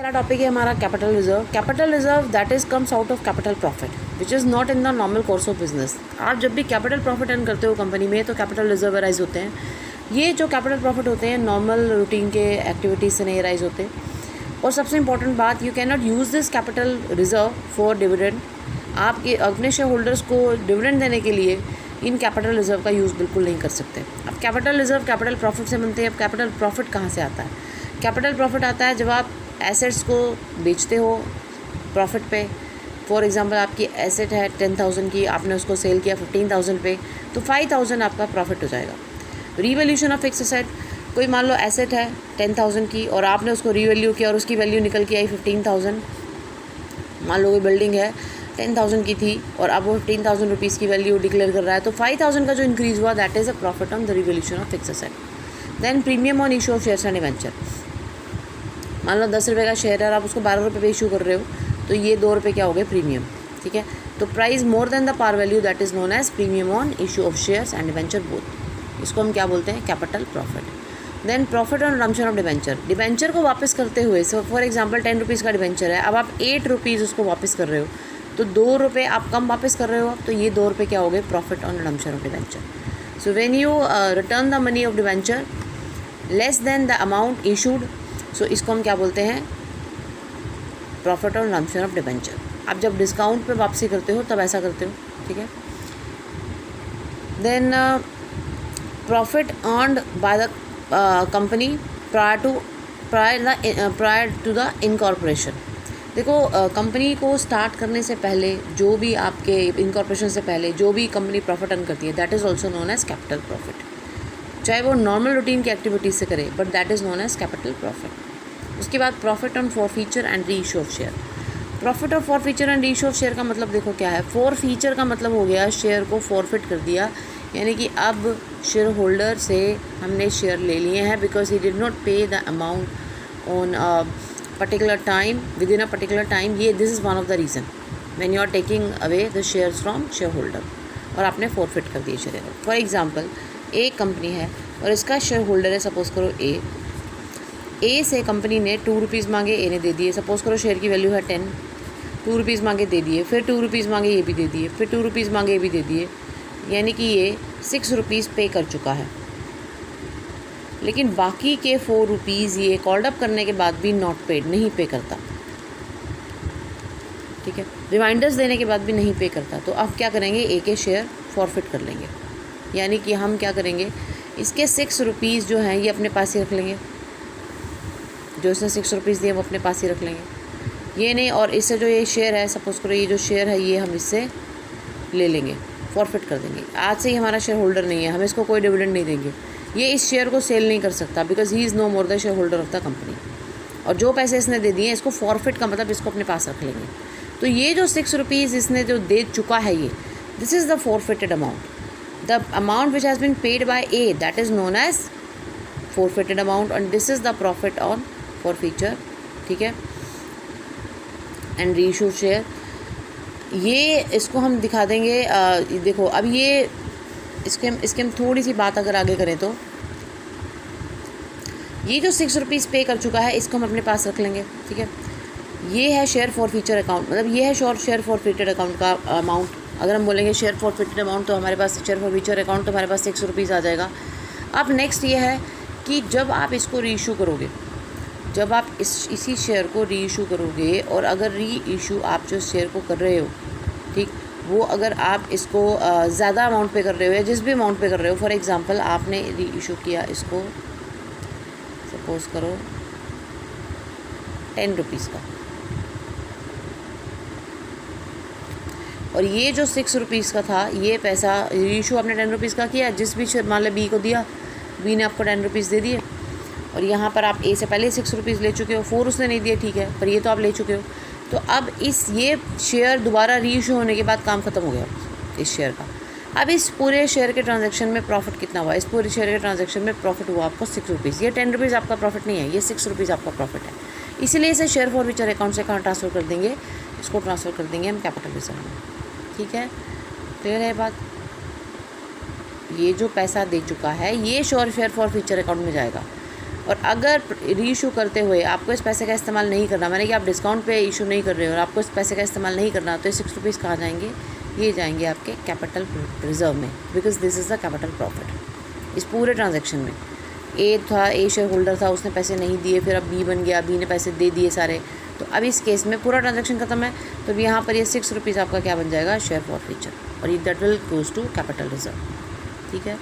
पहला टॉपिक है हमारा capital reserve. Capital reserve that is comes out of capital profit which is not in the normal course of business. आप जब भी capital profit earn करते हो कंपनी में तो कैपिटल रिजर्व राइज होते हैं। ये जो कैपिटल प्रॉफिट होते हैं नॉर्मल रूटीन के एक्टिविटीज़ से नहीं राइज होते। और सबसे इंपॉर्टेंट बात, you can not use this capital reserve for dividend. आपके अपने शेयर होल्डर्स को डिविडेंड देने के लिए इन कैपिटल रिजर्व का यूज़ बिल्कुल नहीं कर सकते। अब कैपिटल रिजर्व कैपिटल प्रॉफिट से बनते हैं। अब कैपिटल प्रॉफिट कहाँ से आता है? कैपिटल प्रॉफिट आता है जब आप एसेट्स को बेचते हो प्रॉफिट पे। फॉर एग्जांपल आपकी एसेट है 10,000 की, आपने उसको सेल किया 15,000 पे, तो 5,000 आपका प्रॉफिट हो जाएगा। रीवैल्यूशन ऑफ फिक्स एसेट, कोई मान लो एसेट है 10,000 की और आपने उसको रीवैल्यू किया और उसकी वैल्यू निकल के आई 15,000। मान लो कोई बिल्डिंग है 10,000 की थी और अब वो 15,000 रुपीज़ की वैल्यू डिक्लेयर कर रहा है, तो 5,000 का जो इंक्रीज़ हुआ that is a profit on the revaluation of fix asset. Then premium on issue of shares and debenture. मान लो 10 रुपये का शेयर है और आप उसको 12 रुपये पे इशू कर रहे हो, तो ये 2 रुपये क्या हो गए? प्रीमियम। ठीक है, तो price more than the par value that is known as premium on issue of shares and debenture both. इसको हम क्या बोलते हैं? Capital profit. Then profit on redemption of debenture. Debenture को वापस करते हुए, सो फॉर एग्जांपल 10 रुपीज़ का डिबेंचर है, अब आप 8 रुपीज़ उसको वापस कर रहे हो, तो 2 रुपये आप कम वापस कर रहे हो, तो ये 2 रुपये क्या हो गए? Profit on redemption of debenture. So when you return the money of debenture less than the amount issued, so इसको हम क्या बोलते हैं? Profit on redemption of debenture. आप जब डिस्काउंट पे वापसी करते हो तब ऐसा करते हो। ठीक है, then profit earned by the company prior to the incorporation. देखो कंपनी को स्टार्ट करने से पहले जो भी आपके इनकॉर्पोरेशन से पहले जो भी कंपनी प्रॉफिट अर्न करती है that is also known as capital profit. चाहे वो नॉर्मल रूटीन की एक्टिविटीज़ से करे, but that is known as capital profit. उसके बाद profit on forfeiture and reissue of share. Profit of forfeiture and reissue of share का मतलब देखो क्या है? फॉरफीचर का मतलब हो गया शेयर को फॉरफिट कर दिया, यानी कि अब शेयर होल्डर से हमने शेयर ले लिए हैं because he did not pay the amount on particular time with in a particular time. ये this is one of the reason when you are taking away the shares from share holder, और आपने forfeit कर दिए शेयर। For example एक company है और इसका शेयर होल्डर है सपोज़ करो ए से कंपनी ने 2 रुपीज़ मांगे, ए ने दे दिए। सपोज़ करो शेयर की वैल्यू है 10, 2 रुपीज़ मांगे दे दिए, फिर 2 रुपीज़ मांगे ये भी दे दिए, फिर 2 रुपीज़ मांगे ये भी दे दिए, यानी कि ये 6 रुपीज़ पे कर चुका है। लेकिन बाकी के 4 रुपीज़ ये कॉल्ड अप करने के बाद भी नॉट पेड, नहीं पे करता। ठीक है, रिमाइंडर्स देने के बाद भी नहीं पे करता, तो अब क्या करेंगे? ए के शेयर फॉरफिट कर लेंगे, यानी कि हम क्या करेंगे? इसके 6 रुपीज़ जो हैं ये अपने पास ही रख लेंगे, जो इसने 6 रुपीज़ दिए वो अपने पास ही रख लेंगे। ये नहीं, और इससे जो ये शेयर है सपोज़ करो ये जो शेयर है ये हम इससे ले लेंगे, फॉरफिट कर देंगे। आज से ही हमारा शेयर होल्डर नहीं है, हम इसको कोई डिविडेंड नहीं देंगे। ये इस शेयर को सेल नहीं कर सकता because he is no more the shareholder of the company. और जो पैसे इसने दे दिए इसको फॉरफिट का मतलब इसको अपने पास रख लेंगे। तो ये जो 6 रुपीज़ इसने जो दे चुका है ये this is the forfeited amount. The amount which has been paid by a that is known as forfeited amount and this is the profit on forfeiture. ठीक है, एंड री इशू शेयर, ये इसको हम दिखा देंगे। देखो अब ये इसके हम थोड़ी सी बात अगर आगे करें तो ये जो 6 रुपीज़ पे कर चुका है इसको हम अपने पास रख लेंगे। ठीक है, ये है शेयर फॉरफीचर अकाउंट, मतलब ये है शेयर फॉरफिटेड अकाउंट का अमाउंट। अगर हम बोलेंगे शेयर फॉरफिटेड अमाउंट तो हमारे पास शेयर फॉरफीचर अकाउंट तो हमारे पास 6 रुपीज़ आ जाएगा। अब नेक्स्ट ये है कि जब आप इसको री इशू करोगे, जब आप इसी शेयर को री इशू करोगे और अगर री इशू आप जो शेयर को कर रहे हो, ठीक, वो अगर आप इसको ज़्यादा अमाउंट पे कर रहे हो या जिस भी अमाउंट पे कर रहे हो, फॉर एग्जांपल आपने री इशू किया इसको सपोज़ करो 10 रुपीज़ का, और ये जो 6 रुपीज़ का था ये पैसा री इशू आपने 10 रुपीज़ का किया, जिस भी मान लो बी को दिया, बी ने आपको 10 रुपीज़ दे दिए, और यहाँ पर आप ए से पहले 6 रुपीज़ ले चुके हो, 4 उसने नहीं दिए, ठीक है, पर ये तो आप ले चुके हो। तो अब ये शेयर दोबारा री इशू होने के बाद काम ख़त्म हो गया इस शेयर का। अब इस पूरे शेयर के ट्रांजैक्शन में प्रॉफिट कितना हुआ? इस पूरे शेयर के ट्रांजैक्शन में प्रॉफिट हुआ आपको 6 रुपीज़। ये 10 रुपीज़ आपका प्रॉफिट नहीं है, ये 6 रुपीज़ आपका प्रॉफिट है। इसीलिए इसे शेयर फॉरफीचर अकाउंट से कहाँ ट्रांसफ़र कर देंगे? इसको ट्रांसफ़र कर देंगे हम कैपिटल रिजर्व में। ठीक है, क्लियर है बात? ये जो पैसा दे चुका है ये शेयर फॉरफीचर अकाउंट में जाएगा। और अगर रीइशू करते हुए आपको इस पैसे का इस्तेमाल नहीं करना, मैंने कि आप डिस्काउंट पे इशू नहीं कर रहे हो और आपको इस पैसे का इस्तेमाल नहीं करना, तो ये 6 रुपीज़ कहाँ जाएंगे? ये जाएंगे आपके कैपिटल रिजर्व में, because this is the capital profit. इस पूरे ट्रांजेक्शन में ए था, ए शेयर होल्डर था, उसने पैसे नहीं दिए, फिर अब बी बन गया, बी ने पैसे दे दिए सारे, तो अब इस केस में पूरा ट्रांजेक्शन खत्म है। तो यहाँ पर ये 6 रुपीज़ आपका क्या बन जाएगा? शेयर फॉरफीचर, और ये that will goes to capital reserve. ठीक है।